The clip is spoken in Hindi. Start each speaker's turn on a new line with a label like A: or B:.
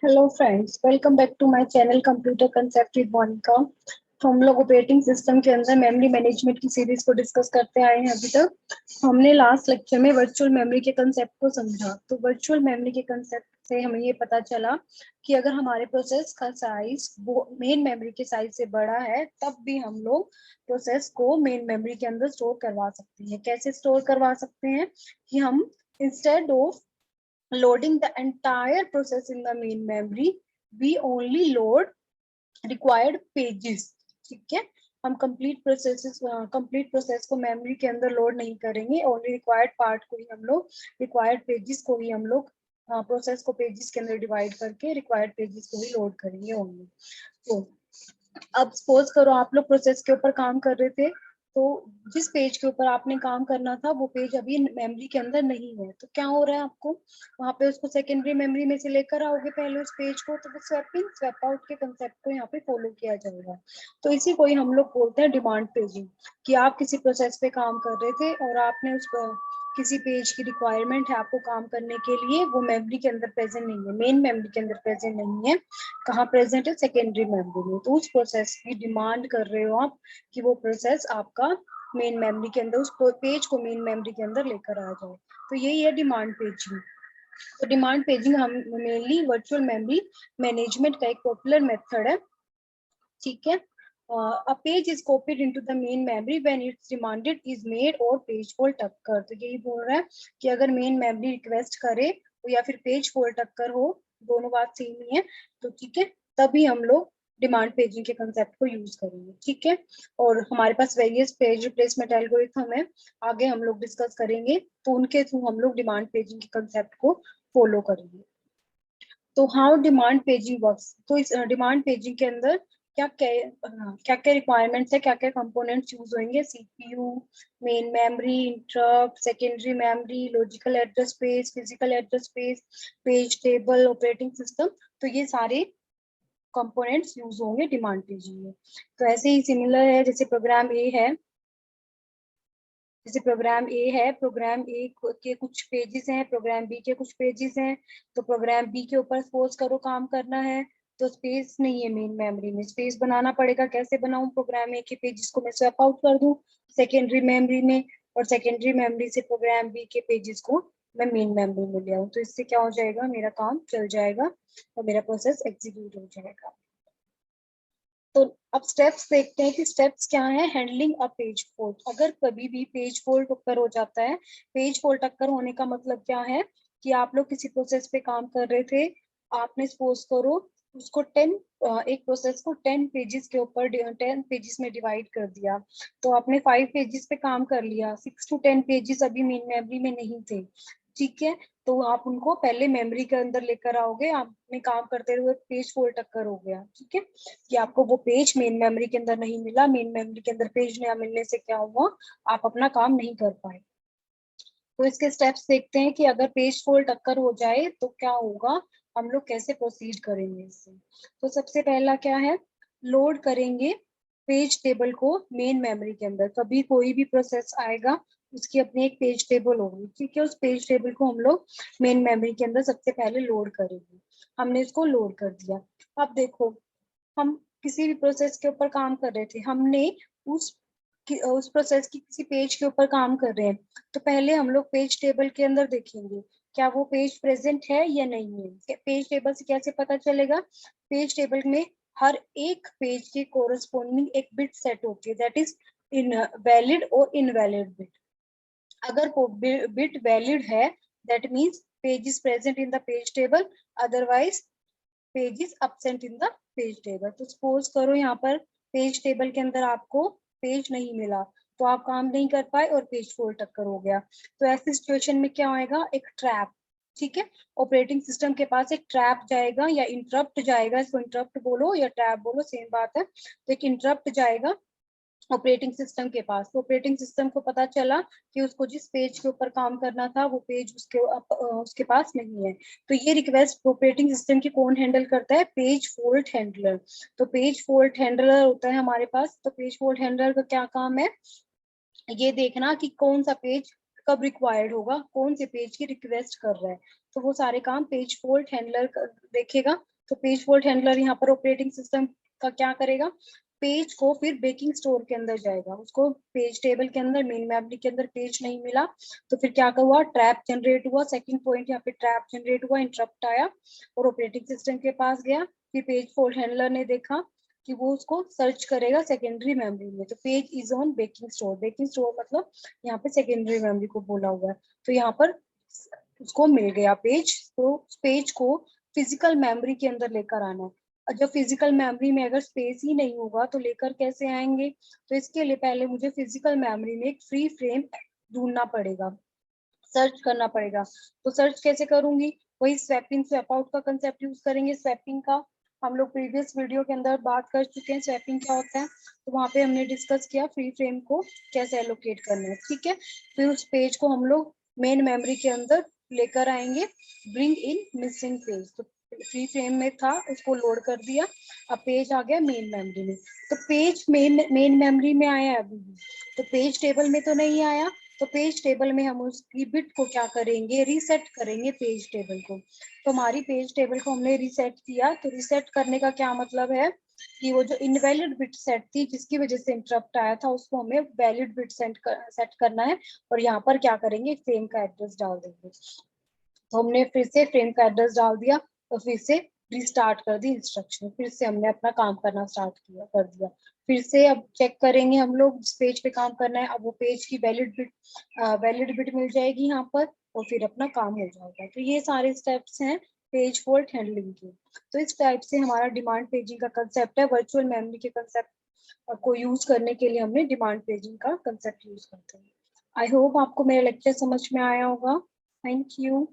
A: Hello friends, welcome back to my channel computer concept with Monika. तो हम लोग ऑपरेटिंग सिस्टम के अंदर मेमोरी मैनेजमेंट की सीरीज को डिस्कस करते आए हैं। अभी तक हमने लास्ट लेक्चर में वर्चुअल मेमोरी के कंसेप्ट को समझा। तो वर्चुअल मेमोरी के कंसेप्ट से हमें ये पता चला कि अगर हमारे प्रोसेस का साइज वो मेन मेमोरी के साइज से बड़ा है, तब भी हम लोग प्रोसेस को मेन मेमोरी के अंदर स्टोर करवा सकते हैं। कैसे स्टोर करवा सकते हैं कि हम instead of loading the entire process in the main memory, we only load required pages। ठीक है, हम कंप्लीट प्रोसेस को मेमोरी के अंदर लोड नहीं करेंगे, ओनली रिक्वायर्ड पार्ट को ही हम लोग, रिक्वायर्ड पेजेस को ही हम लोग प्रोसेस को पेजेस के अंदर डिवाइड करके रिक्वायर्ड पेजेस को ही लोड करेंगे ओनली। तो अब सपोज करो आप लोग प्रोसेस के ऊपर काम कर रहे थे, तो जिस पेज के ऊपर आपने काम करना था वो पेज अभी मेमोरी के अंदर नहीं है, तो क्या हो रहा है, आपको वहां पे उसको सेकेंडरी मेमोरी में से लेकर आओगे पहले उस पेज को, तो वो स्वैपिंग स्वैप आउट के कंसेप्ट को यहाँ पे फॉलो किया जाएगा। तो इसी को ही हम लोग बोलते हैं डिमांड पेजिंग। कि आप किसी प्रोसेस पे काम कर रहे थे और आपने उस किसी पेज की रिक्वायरमेंट है आपको काम करने के लिए, वो मेमोरी के अंदर प्रेजेंट नहीं है, मेन मेमोरी के अंदर प्रेजेंट नहीं है, कहाँ प्रेजेंट है, सेकेंडरी मेमोरी में। तो उस प्रोसेस की डिमांड कर रहे हो आप कि वो प्रोसेस आपका मेन मेमोरी के अंदर, उस पेज को मेन मेमोरी के अंदर लेकर आ जाए। तो यही है डिमांड पेजिंग। तो डिमांड पेजिंग हम मेनली वर्चुअल मेमोरी मैनेजमेंट का एक पॉपुलर मेथड है। ठीक है, a page is copied into the main memory when its demanded is made और पेज फॉल्ट टक्कर। तो यही बोल रहा है कि अगर मेन मेमोरी रिक्वेस्ट करे तो या फिर पेज फॉल्ट टक्कर हो, दोनों बात सेम ही है, तो ठीक है, तभी हम लोग डिमांड पेजिंग के कंसेप्ट को यूज करेंगे। ठीक है, और हमारे पास वेरियस पेज रिप्लेसमेंट एल्गोरिथम है, आगे हम लोग डिस्कस करेंगे, तो उनके थ्रू हम लोग डिमांड पेजिंग के कंसेप्ट को फॉलो करेंगे। तो हाउ डिमांड पेजिंग वर्क्स, तो इस डिमांड पेजिंग के अंदर क्या क्या क्या रिक्वायरमेंट्स है, क्या क्या कंपोनेंट्स यूज होंगे, CPU, main memory, interrupt, secondary memory, logical address space, physical address space, page table, operating system. तो ये सारे कंपोनेंट्स यूज होंगे डिमांड पेजिंग में। तो ऐसे ही सिमिलर है, जैसे प्रोग्राम ए है, प्रोग्राम ए के कुछ पेजेस हैं, प्रोग्राम बी के कुछ पेजेस हैं। तो प्रोग्राम बी के ऊपर सपोज करो काम करना है, तो स्पेस नहीं है मेन मेमोरी में, स्पेस बनाना पड़ेगा। कैसे बनाऊं, प्रोग्राम ए के पेजेस को मैं स्वैप आउट कर दूं सेकेंडरी मेमोरी में, और सेकेंडरी मेमोरी से प्रोग्राम बी के पेजेस को मैं मेन मेमोरी में ले आऊं। तो इससे क्या हो जाएगा, मेरा काम चल जाएगा और मेरा प्रोसेस एग्जीक्यूट हो जाएगा। तो अब स्टेप्स देखते हैं कि स्टेप्स क्या है हैंडलिंग अ पेज फॉल्ट। अगर कभी भी पेज फॉल्ट अक्कर हो जाता है, पेज फॉल्ट अक्कर होने का मतलब क्या है कि आप लोग किसी प्रोसेस पे काम कर रहे थे, आपने सपोज करो उसको एक प्रोसेस को 10 पेजेस के ऊपर 10 पेजेस में डिवाइड कर दिया। तो आपने 5 पेजेस पे काम कर लिया, 6 to 10 पेजेस अभी मेन मेमोरी में नहीं थे। ठीक है, तो आप उनको पहले मेमोरी के अंदर लेकर आओगे, आपने काम करते हुए पेज फॉल्ट अक्कर हो गया। ठीक है, कि आपको वो पेज मेन मेमोरी के अंदर नहीं मिला, मेन मेमोरी के अंदर पेज नया मिलने से क्या हुआ, आप अपना काम नहीं कर पाए। तो इसके स्टेप्स देखते हैं कि अगर पेज फॉल्ट अक्कर हो जाए तो क्या होगा, हम लोग कैसे प्रोसीड करेंगे इससे। तो सबसे पहला क्या है, लोड करेंगे पेज टेबल को मेन मेमोरी के अंदर। कभी कोई भी प्रोसेस आएगा उसकी अपनी एक पेज टेबल होगी। ठीक है, उस पेज टेबल को हम लोग मेन मेमोरी के अंदर सबसे पहले लोड करेंगे। हमने इसको लोड कर दिया। अब देखो, हम किसी भी प्रोसेस के ऊपर काम कर रहे थे, हमने उस उस प्रोसेस की किसी पेज के ऊपर काम कर रहे हैं, तो पहले हम लोग पेज टेबल के अंदर देखेंगे क्या वो पेज प्रेजेंट है या नहीं है। पेज टेबल से कैसे पता चलेगा, पेज टेबल में हर एक पेज के कोरस्पोंडिंग एक बिट सेट होती है, दैट इज इन वैलिड और इनवैलिड बिट। अगर वो बिट वैलिड है, that means page is present in the page table, otherwise page is absent in the page table. तो सपोज करो यहाँ पर पेज टेबल के अंदर आपको पेज नहीं मिला, तो आप काम नहीं कर पाए और पेज फॉल्ट अक्कर हो गया। तो ऐसी सिचुएशन में क्या होएगा, एक ट्रैप। ठीक है, ऑपरेटिंग सिस्टम के पास एक ट्रैप जाएगा या इंटरप्ट जाएगा, इसको इंटरप्ट बोलो या ट्रैप बोलो, सेम बात है। तो एक इंटरप्ट जाएगा ऑपरेटिंग सिस्टम के पास। तो ऑपरेटिंग सिस्टम को पता चला कि उसको जिस पेज के ऊपर काम करना था वो पेज उसके पास नहीं है। तो ये रिक्वेस्ट ऑपरेटिंग सिस्टम की कौन हैंडल करता है, पेज फॉल्ट हैंडलर। तो पेज फॉल्ट हैंडलर होता है हमारे पास। तो पेज फॉल्ट हैंडलर का क्या काम है, ये देखना कि कौन सा पेज कब रिक्वायर्ड होगा, कौन से पेज की रिक्वेस्ट कर रहा है। तो वो सारे काम पेज फॉल्ट हैंडलर देखेगा। तो पेज फॉल्ट हैंडलर यहाँ पर ऑपरेटिंग सिस्टम का क्या करेगा, पेज को फिर बेकिंग स्टोर के अंदर जाएगा, उसको पेज टेबल के अंदर मेन मेमोरी के अंदर पेज नहीं मिला, तो फिर क्या हुआ, ट्रैप जनरेट हुआ, सेकंड पॉइंट यहाँ पे ट्रैप जनरेट हुआ, इंटरप्ट आया और ऑपरेटिंग सिस्टम के पास गया, फिर पेज फॉल्ट हैंडलर ने देखा कि वो उसको सर्च करेगा सेकेंडरी मेमोरी में, तो page is on baking store मतलब यहाँ पे सेकेंडरी मेमोरी को बोला हुआ है, तो यहाँ पर उसको मिल गया पेज, तो पेज को फिजिकल मेमोरी के अंदर लेकर आना है। जब फिजिकल मेमोरी में अगर स्पेस ही नहीं होगा तो लेकर कैसे आएंगे, तो इसके लिए पहले मुझे फिजिकल मेमोरी में एक फ्री फ्रेम ढूंढना पड़ेगा, सर्च करना पड़ेगा, तो सर्च कैसे करूंगी, वही स्वैपिंग स्वैप आउट का कंसेप्ट यूज करेंगे। स्वैपिंग का हम लोग प्रीवियस वीडियो के अंदर बात कर चुके हैं, स्वैपिंग क्या होता है, तो वहां पे हमने डिस्कस किया फ्री फ्रेम को कैसे एलोकेट करना है, ठीक है। फिर उस पेज को हम लोग मेन मेमोरी के अंदर लेकर आएंगे, ब्रिंग इन मिसिंग पेज, तो फ्री फ्रेम में था उसको लोड कर दिया, अब पेज आ गया मेन मेमोरी में, तो पेज मेन मेमोरी में आया अभी भी, तो पेज टेबल में तो नहीं आया, तो पेज टेबल में हम उसकी बिट को क्या करेंगे, रीसेट करेंगे पेज टेबल को, तो हमारी पेज टेबल को हमने रीसेट किया, तो रीसेट करने का क्या मतलब है कि वो जो इनवैलिड बिट सेट थी जिसकी वजह से इंटरप्ट आया था उसको हमें वैलिड बिट सेट करना है, और यहाँ पर क्या करेंगे, फ्रेम का एड्रेस डाल देंगे, तो हमने फिर से फ्रेम का एड्रेस डाल दिया और फिर से रिस्टार्ट कर दी इंस्ट्रक्शन, फिर से हमने अपना काम करना स्टार्ट किया कर दिया, फिर से अब चेक करेंगे हम लोग जिस पेज पे काम करना है, अब वो पेज की वैलिड बिट मिल जाएगी यहाँ पर और फिर अपना काम हो जाएगा, तो ये सारे स्टेप्स हैं पेज फॉल्ट हैंडलिंग के। तो इस टाइप से हमारा डिमांड पेजिंग का कंसेप्ट है, वर्चुअल मेमोरी के कंसेप्ट को यूज करने के लिए हमने डिमांड पेजिंग का कंसेप्ट यूज करते हैं। आई होप आपको मेरा लेक्चर समझ में आया होगा। Thank you.